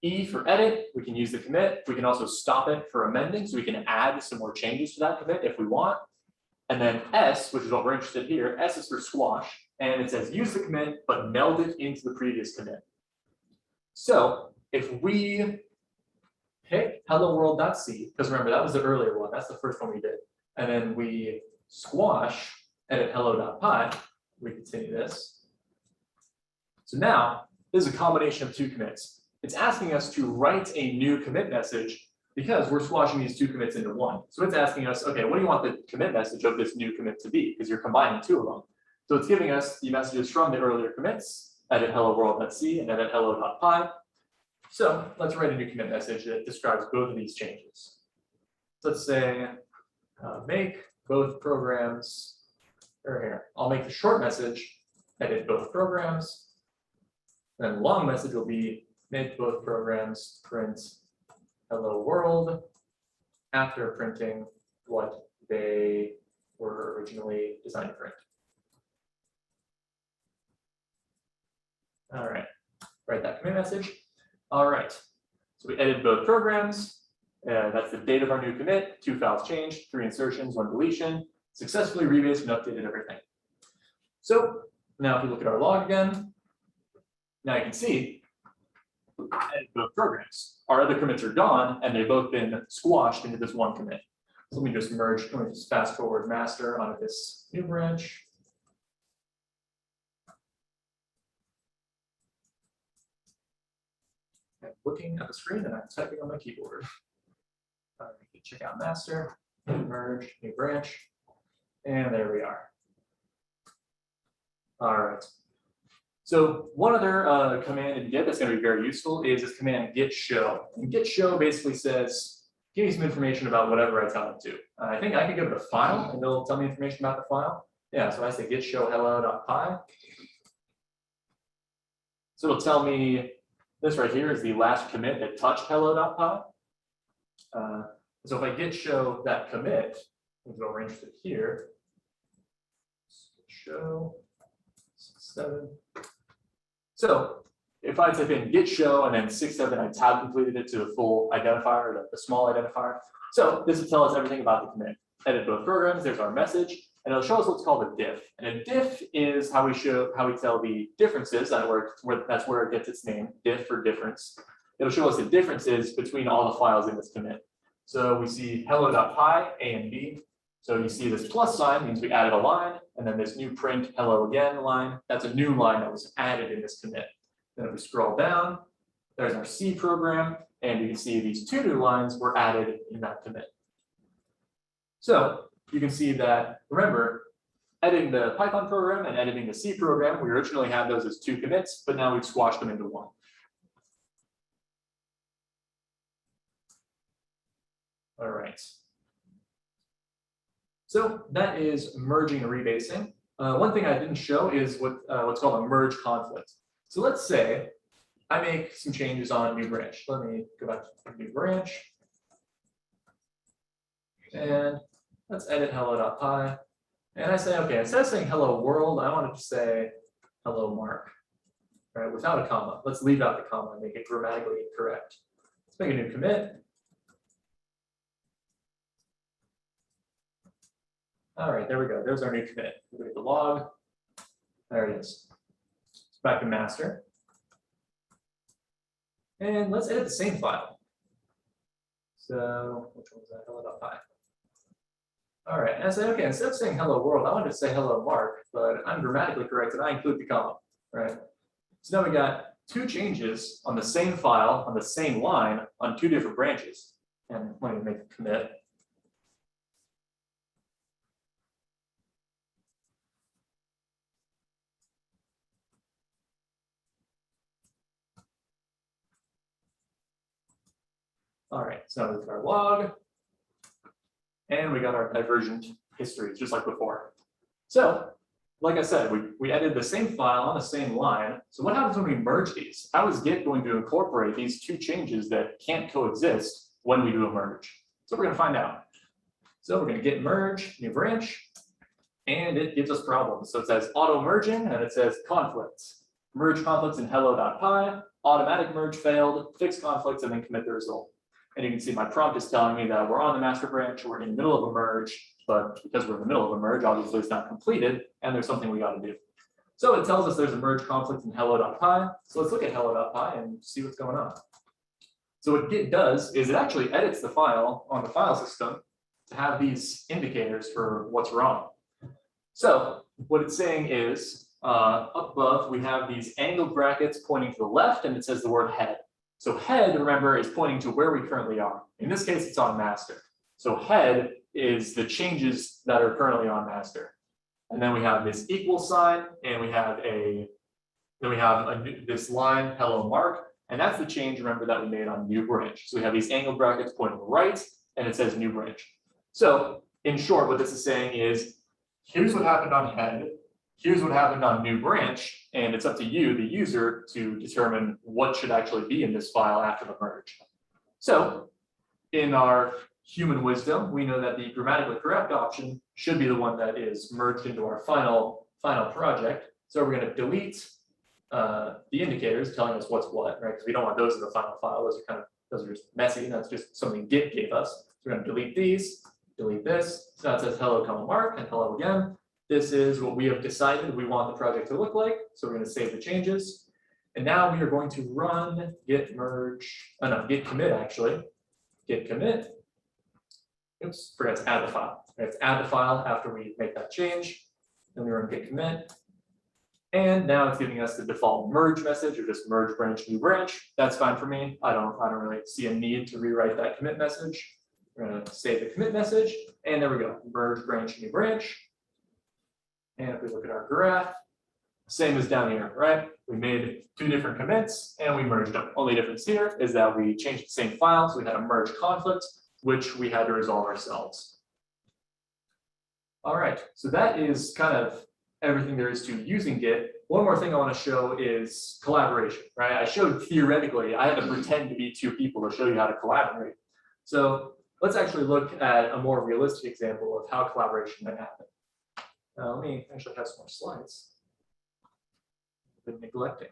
E for edit, we can use the commit. We can also stop it for amending, so we can add some more changes to that commit if we want. And then S, which is what we're interested in here, S is for squash, and it says use the commit, but meld it into the previous commit. So if we pick hello world.c, because remember that was the earlier one, that's the first one we did, and then we squash edit hello.py, we continue this. So now this is a combination of two commits. It's asking us to write a new commit message because we're squashing these two commits into one. So it's asking us, okay, what do you want the commit message of this new commit to be? Because you're combining two of them. So it's giving us the messages from the earlier commits, edit hello world.c and edit hello.py. So let's write a new commit message that describes both of these changes. Let's say make both programs, or here, I'll make the short message, edit both programs. And the long message will be make both programs print hello world after printing what they were originally designed to print. All right, write that commit message. All right, so we edited both programs. That's the date of our new commit, 2 files changed, 3 insertions, 1 deletion, successfully rebased and updated everything. So now if we look at our log again, now you can see edit both programs. Our other commits are gone and they've both been squashed into this one commit. So let me just merge, let me just fast forward master onto this new branch. I'm looking at the screen and I'm typing on my keyboard. Git Checkout master, merge, new branch, and there we are. All right. So one other command in Git that's going to be very useful is this command git show. And git show basically says, give me some information about whatever I tell it to. I think I can give it a file and it'll tell me information about the file. Yeah, so I say git show hello.py. So it'll tell me this right here is the last commit that touched hello.py. So if I git show that commit, I'm going to arrange it here. Show 7. So if I type in git show and then 67, I tab completed it to the full identifier, or the small identifier. So this will tell us everything about the commit. Edit both programs. There's our message, and it'll show us what's called a diff. And a diff is how we tell the differences. That's where it gets its name, diff for difference. It'll show us the differences between all the files in this commit. So we see hello.py, A and B. So you see this plus sign means we added a line, and then this new print hello again line. That's a new line that was added in this commit. Then if we scroll down, there's our C program, and you can see these 2 new lines were added in that commit. So you can see that, remember, editing the Python program and editing the C program, we originally had those as 2 commits, but now we've squashed them into 1. All right. So that is merging and rebasing. One thing I didn't show is what's called a merge conflict. So let's say I make some changes on new branch. Let me go back to new branch. And let's edit hello.py. And I say, okay, instead of saying hello world, I want to just say hello Mark, right, without a comma. Let's leave out the comma and make it grammatically correct. Let's make a new commit. All right, there we go. There's our new commit. Look at the log. There it is. It's back to master. And let's edit the same file. So which one was that? Hello.py. All right, and I say, okay, instead of saying hello world, I wanted to say hello Mark, but I'm grammatically correct and I include the comma, right? So now we got 2 changes on the same file, on the same line, on 2 different branches. And let me make a commit. All right, so now we've got our log, and we got our divergent histories, just like before. So, like I said, we edited the same file on the same line. So what happens when we merge these? How is Git going to incorporate these 2 changes that can't coexist when we do a merge? So we're going to find out. So we're going to git merge, new branch, and it gives us problems. So it says auto merging, and it says conflicts. Merge conflicts in hello.py, automatic merge failed, fix conflicts, and then commit the result. And you can see my prompt is telling me that we're on the master branch, we're in the middle of a merge, but because we're in the middle of a merge, obviously it's not completed, and there's something we got to do. So it tells us there's a merge conflict in hello.py. So let's look at hello.py and see what's going on. So what Git does is it actually edits the file on the file system to have these indicators for what's wrong. So what it's saying is up above, we have these angled brackets pointing to the left, and it says the word head. So head, remember, is pointing to where we currently are. In this case, it's on master. So head is the changes that are currently on master. And then we have this equal sign, and we have this line, hello Mark. And that's the change, remember, that we made on new branch. So we have these angled brackets pointing right, and it says new branch. So in short, what this is saying is, here's what happened on head, here's what happened on new branch, and it's up to you, the user, to determine what should actually be in this file after the merge. So in our human wisdom, we know that the grammatically correct option should be the one that is merged into our final project. So we're going to delete the indicators telling us what's what, right? Because we don't want those in the final file. Those are just messy. That's just something Git gave us. So we're going to delete these, delete this. So that says hello, Mark, and hello again. This is what we have decided we want the project to look like. So we're going to save the changes. And now we are going to run Git merge, Git commit actually. Git commit. Oops, forgot to add the file. We have to add the file after we make that change. Then we run Git commit. And now it's giving us the default merge message, or just merge branch new branch. That's fine for me. I don't really see a need to rewrite that commit message. We're going to save the commit message, and there we go. Merge branch new branch. And if we look at our graph, same as down here, right? We made 2 different commits and we merged them. Only difference here is that we changed the same file, so we had a merge conflict, which we had to resolve ourselves. All right, so that is kind of everything there is to using Git. One more thing I want to show is collaboration, right? I showed theoretically, I had to pretend to be 2 people to show you how to collaborate. So let's actually look at a more realistic example of how collaboration might happen. Let me actually have some more slides. I've been neglecting.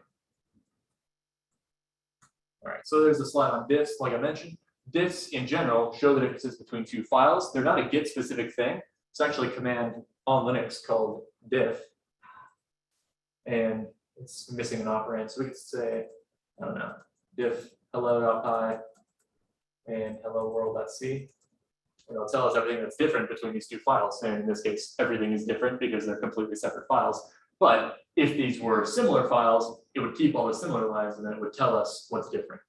All right, so there's a slide on diffs, like I mentioned. Diffs in general show the differences between 2 files. They're not a Git specific thing. It's actually a command on Linux called diff. And it's missing an operand. So we could say, I don't know, diff hello.py and hello world.c. And it'll tell us everything that's different between these 2 files. And in this case, everything is different because they're completely separate files. But if these were similar files, it would keep all the similar lines and then it would tell us what's different.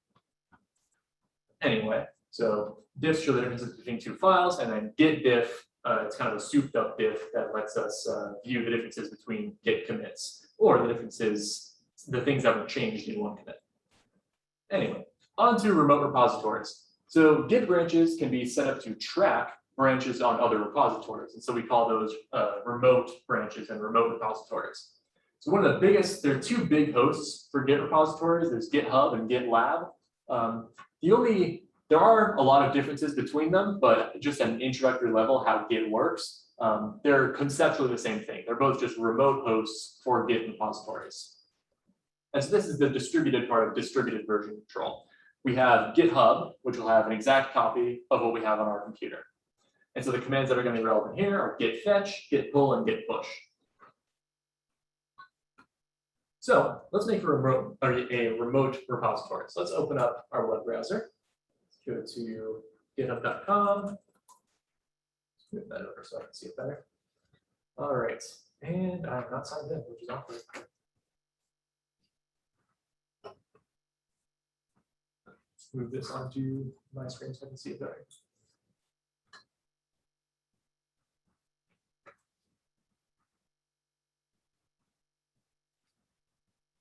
Anyway, so diffs show the differences between 2 files, and then git diff, it's kind of a souped up diff that lets us view the differences between Git commits, or the differences, the things that were changed in one commit. Anyway, on to remote repositories. So Git branches can be set up to track branches on other repositories. And so we call those remote branches and remote repositories. So one of the biggest, there are 2 big hosts for Git repositories. There's GitHub and GitLab. There are a lot of differences between them, but just at an introductory level, how Git works, they're conceptually the same thing. They're both just remote hosts for Git repositories. And so this is the distributed part of distributed version control. We have GitHub, which will have an exact copy of what we have on our computer. And so the commands that are going to be relevant here are git fetch, git pull, and git push. So let's make a remote repository. So let's open up our web browser. Go to github.com. Let's move that over so I can see it better. All right, and I'm not signed in, which is awkward. Let's move this onto my screen so I can see it better.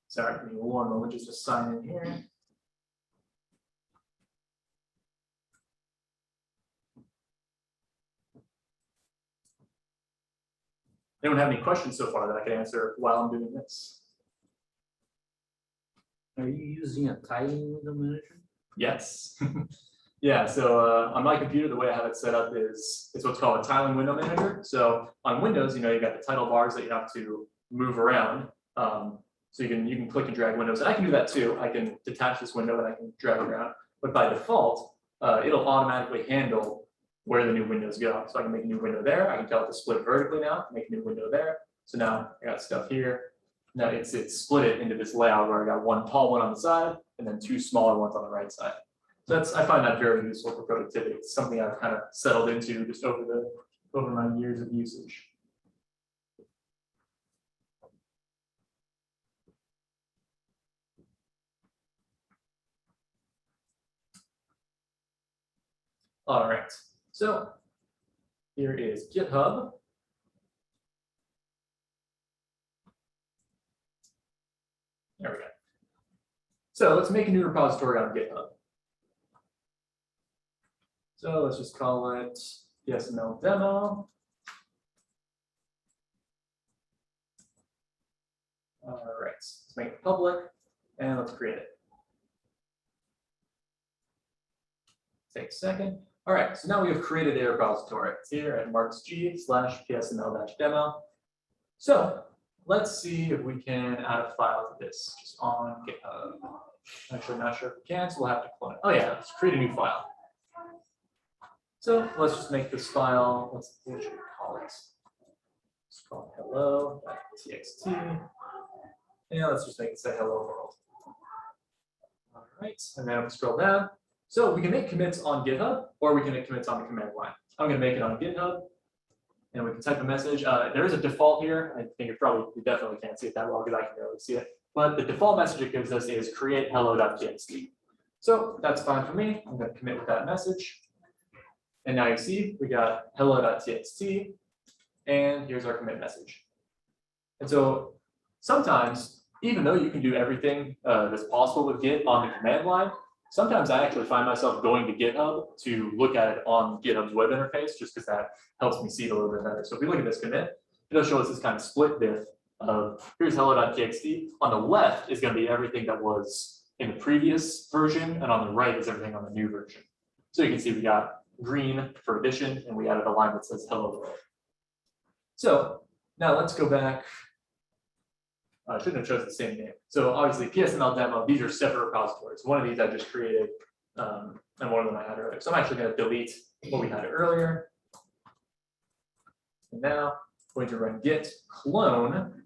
Sorry, give me one moment just to sign in here. Anyone have any questions so far that I can answer while I'm doing this? Are you using a tiling window manager? Yes. Yeah, so on my computer, the way I have it set up is it's what's called a tiling window manager. So on Windows, you got the title bars that you have to move around. So you can click and drag windows. And I can do that too. I can detach this window and I can drag it around. But by default, it'll automatically handle where the new windows go. So I can make a new window there. I can tell it to split vertically now, make a new window there. So now I got stuff here. Now it's split it into this layout where I got one tall one on the side and then 2 smaller ones on the right side. So I find that very useful for productivity. It's something I've kind of settled into just over my years of usage. All right. So here is GitHub. There we go. So let's make a new repository on GitHub. So let's just call it PSML demo. All right, let's make it public and let's create it. Take a second. All right, so now we have created a repository. It's here at marksg/psml-demo. So let's see if we can add a file to this just on GitHub. Actually, not sure if we can, so we'll have to clone it. Oh yeah, let's create a new file. So let's just make this file, what should we call it? Let's call it hello.txt. And let's just make it say hello world. All right, and then we scroll down. So we can make commits on GitHub, or we can make commits on the command line. I'm going to make it on GitHub, and we can type a message. There is a default here. I think you definitely can't see it that well because I can barely see it. But the default message it gives us is create hello.txt. So that's fine for me. I'm going to commit with that message. And now you see we got hello.txt, and here's our commit message. And so sometimes, even though you can do everything that's possible with Git on the command line, sometimes I actually find myself going to GitHub to look at it on GitHub's web interface, just because that helps me see it a little bit better. So if we look at this commit, it'll show us this kind of split diff of here's hello.txt. On the left is going to be everything that was in the previous version, and on the right is everything on the new version. So you can see we got green for addition, and we added a line that says hello world. So now let's go back. I shouldn't have chosen the same name. So obviously PSML demo, these are separate repositories. One of these I just created, and one of them I had earlier. So I'm actually going to delete what we had earlier. And now I'm going to run git clone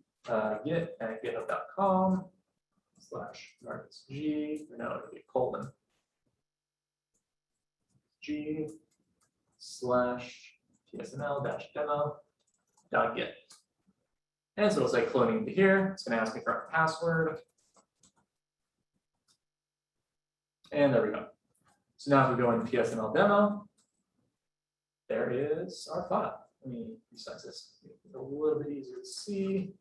git at github.com/marksg, no, it'll be colon g/psml-demo.git. And so it'll say cloning into here. It's going to ask me for a password. And there we go. So now if we go into PSML demo, there is our file. Let me resize this. Make it a little bit easier to see.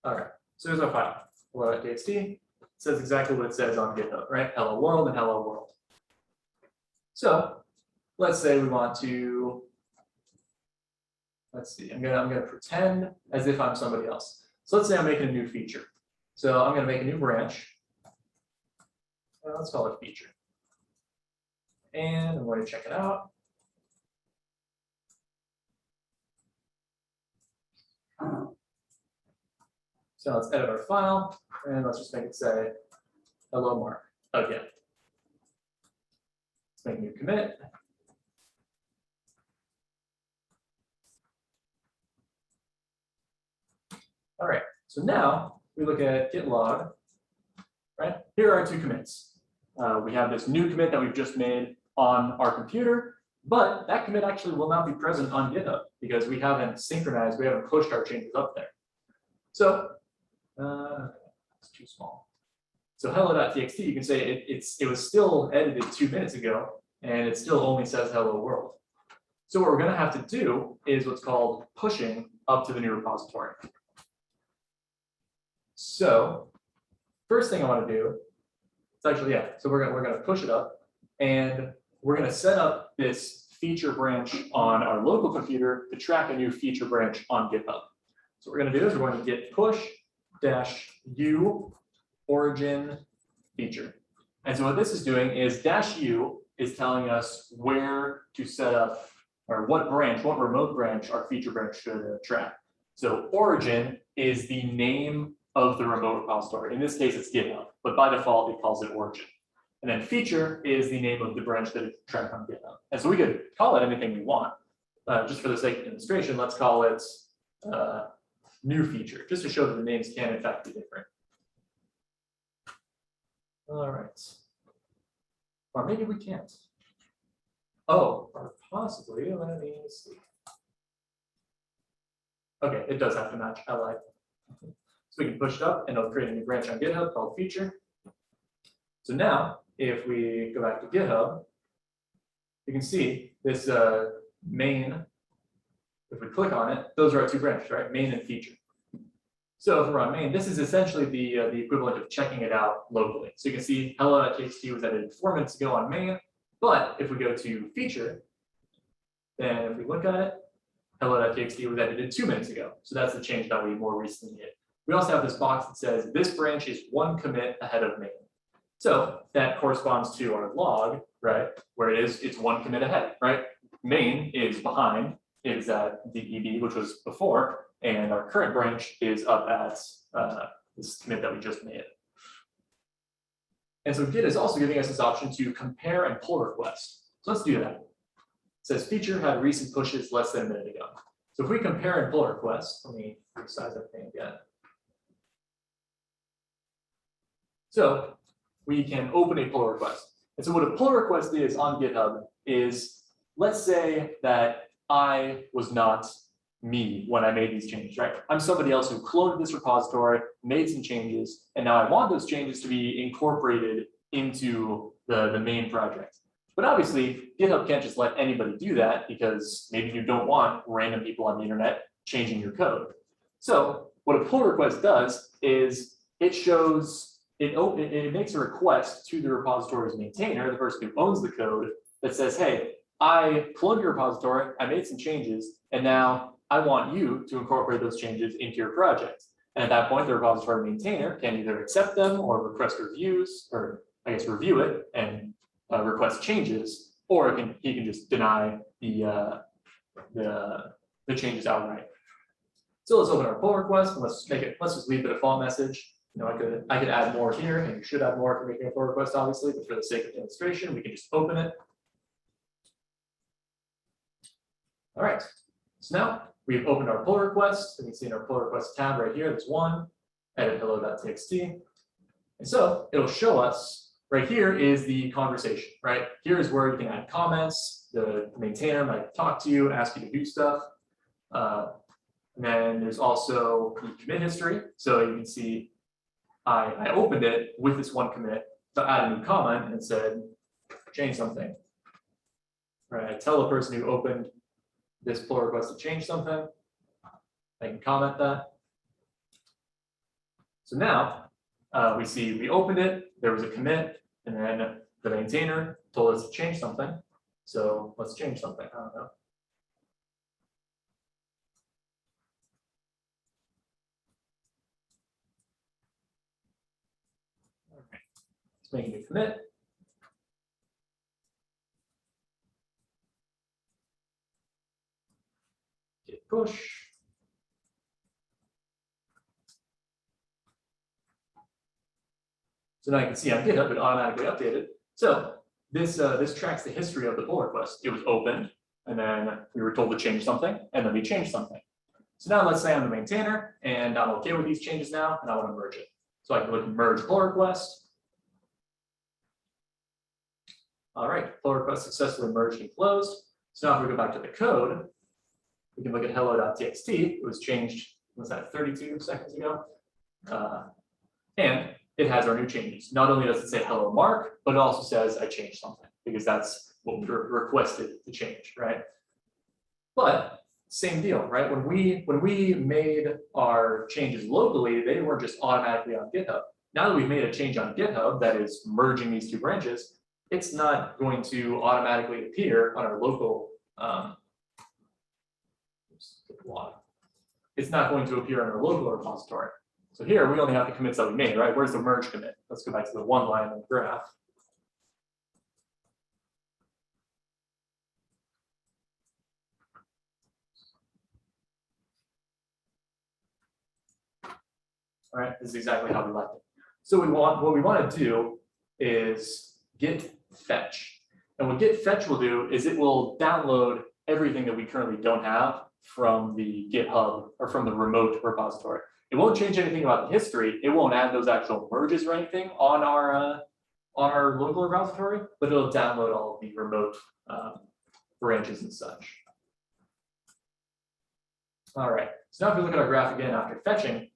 All right, so here's our file. Hello.txt. It says exactly what it says on GitHub, right? Hello world and hello world. So let's say we want to, let's see, I'm gonna pretend as if I'm somebody else. So let's say I'm making a new feature. So I'm gonna make a new branch. Let's call it feature. And I'm going to check it out. So let's edit our file, and let's just make it say hello Mark again. Let's make a new commit. All right, so now we look at Git Log, right? Here are our two commits. We have this new commit that we've just made on our computer, but that commit actually will not be present on GitHub because we haven't synchronized, we haven't pushed our changes up there. So it's too small. So hello.txt, you can say it was still edited 2 minutes ago, and it still only says hello world. So what we're going to have to do is what's called pushing up to the new repository. So first thing I want to do, it's actually, yeah, so we're going to push it up, and we're going to set up this feature branch on our local computer to track a new feature branch on GitHub. So what we're going to do is we're going to git push-u origin feature. And so what this is doing is -u is telling us where to set up, or what remote branch our feature branch should track. So origin is the name of the remote repository. In this case, it's GitHub, but by default, it calls it origin. And then feature is the name of the branch that it tracks on GitHub. And so we could call it anything we want. Just for the sake of demonstration, let's call it new feature, just to show that the names can in fact be different. All right. Or maybe we can't. Oh, or possibly, let me see. Okay, it does have to match li. So we can push it up and it'll create a new branch on GitHub called feature. So now, if we go back to GitHub, you can see this main, if we click on it, those are our two branches, right? Main and feature. So if we're on main, this is essentially the equivalent of checking it out locally. So you can see hello.txt was edited 4 minutes ago on main, but if we go to feature, then if we look at it, hello.txt was edited 2 minutes ago. So that's the change that we more recently did. We also have this box that says this branch is 1 commit ahead of main. So that corresponds to our log, right? Where it's 1 commit ahead, right? Main is behind, is at DEB, which was before, and our current branch is up at this commit that we just made. And so Git is also giving us this option to compare and pull requests. So let's do that. It says feature had recent pushes less than a minute ago. So if we compare and pull requests, let me resize that thing again. So we can open a pull request. And so what a pull request is on GitHub is, let's say that I was not me when I made these changes, right? I'm somebody else who cloned this repository, made some changes, and now I want those changes to be incorporated into the main project. But obviously, GitHub can't just let anybody do that because maybe you don't want random people on the internet changing your code. So what a pull request does is it shows, it makes a request to the repository's maintainer, the person who owns the code, that says, hey, I cloned your repository, I made some changes, and now I want you to incorporate those changes into your project. And at that point, the repository maintainer can either accept them or request reviews, or I guess review it and request changes, or he can just deny the changes outright. So let's open our pull request and let's just leave the default message. You know, I could add more here, and you should add more if you're making a pull request, obviously, but for the sake of demonstration, we can just open it. All right, so now we've opened our pull request. You can see in our pull request tab right here, there's one, edit hello.txt. And so it'll show us, right here is the conversation, right? Here is where you can add comments. The maintainer might talk to you, ask you to do stuff. And then there's also the commit history. So you can see I opened it with this one commit to add a new comment and said, change something. Right, I tell the person who opened this pull request to change something. I can comment that. So now we see we opened it, there was a commit, and then the maintainer told us to change something. So let's change something. I don't know. Okay. Let's make a new commit. Git push. So now you can see on GitHub it automatically updated. So this tracks the history of the pull request. It was opened, and then we were told to change something, and then we changed something. So now let's say I'm the maintainer, and I'm okay with these changes now, and I want to merge it. So I can look at merge pull request. All right, pull request successfully merged and closed. So now if we go back to the code, we can look at hello.txt. It was changed, was that 32 seconds ago? And it has our new changes. Not only does it say hello Mark, but it also says I changed something, because that's what we requested to change, right? But same deal, right? When we made our changes locally, they weren't just automatically on GitHub. Now that we've made a change on GitHub that is merging these two branches, it's not going to automatically appear on our local. It's not going to appear on our local repository. So here we only have the commits that we made, right? Where's the merge commit? Let's go back to the one line on the graph. All right, this is exactly how we left it. So what we want to do is Git Fetch. And what Git Fetch will do is it will download everything that we currently don't have from the GitHub or from the remote repository. It won't change anything about the history. It won't add those actual merges or anything on our local repository, but it'll download all of the remote branches and such. All right, so now if we look at our graph again after fetching,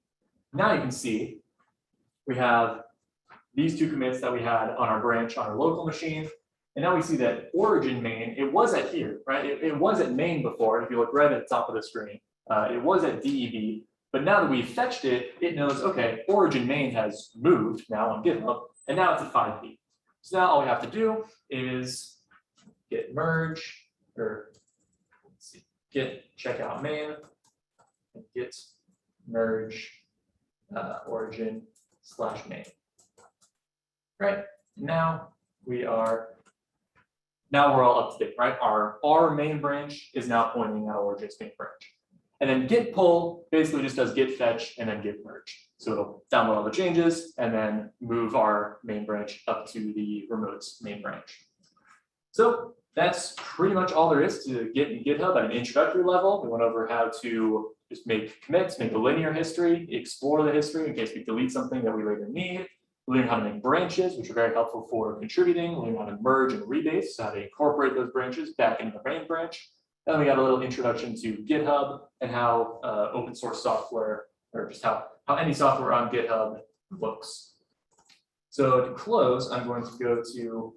now you can see we have these two commits that we had on our branch on our local machine. And now we see that origin main, it was at here, right? It was at main before. If you look right at the top of the screen, it was at DEB, But now that we've fetched it, it knows, okay, origin main has moved now on GitHub, and now it's at 5p. So now all we have to do is git merge, or let's see, git checkout main, and git merge origin / main. Right, now we're all up to date, right? Our main branch is now pointing at origin's main branch. And then git pull basically just does git fetch and then git merge. So it'll download all the changes and then move our main branch up to the remote's main branch. So that's pretty much all there is to Git and GitHub at an introductory level. We went over how to just make commits, make a linear history, explore the history in case we delete something that we later need. We learned how to make branches, which are very helpful for contributing. We learned how to merge and rebase, so how to incorporate those branches back into the main branch. Then we got a little introduction to GitHub and how open source software, or just how any software on GitHub looks. So to close, I'm going to go to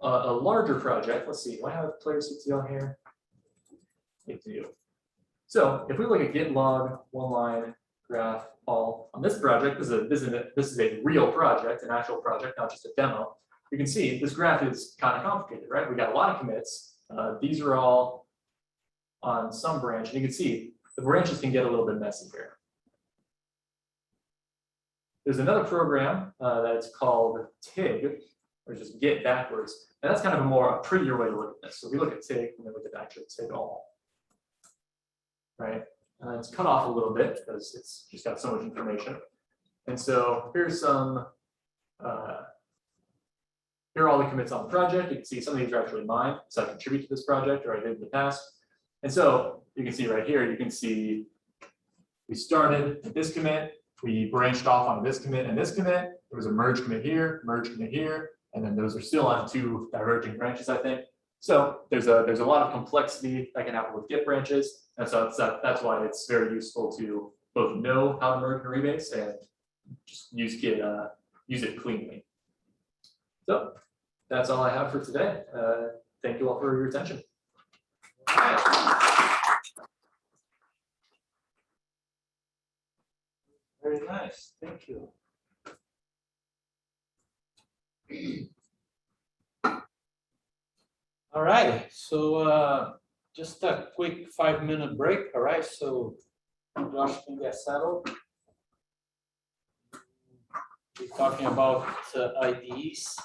a larger project. Let's see, do I have player CTL on here? I do. So if we look at Git Log, one line, graph, all on this project, this is a real project, an actual project, not just a demo. You can see this graph is kind of complicated, right? We got a lot of commits. These are all on some branch, and you can see the branches can get a little bit messy here. There's another program that's called TIG, or just Git backwards, and that's kind of a prettier way to look at this. So we look at TIG and then look at actually TIG all, right? It's cut off a little bit because it's just got so much information. And so here's some, here are all the commits on the project. You can see some of these are actually mine, so I contribute to this project or I did in the past. And so you can see right here, you can see we started at this commit, we branched off on this commit and this commit. There was a merge commit here, and then those are still on two diverging branches, I think. So there's a lot of complexity that can happen with Git branches, and so that's why it's very useful to both know how to merge and rebase and just use Git, use it cleanly. So that's all I have for today. Thank you all for your attention. Very nice, thank you. All right, so just a quick 5-minute break, all right? So Josh can get settled. We're talking about IDEs.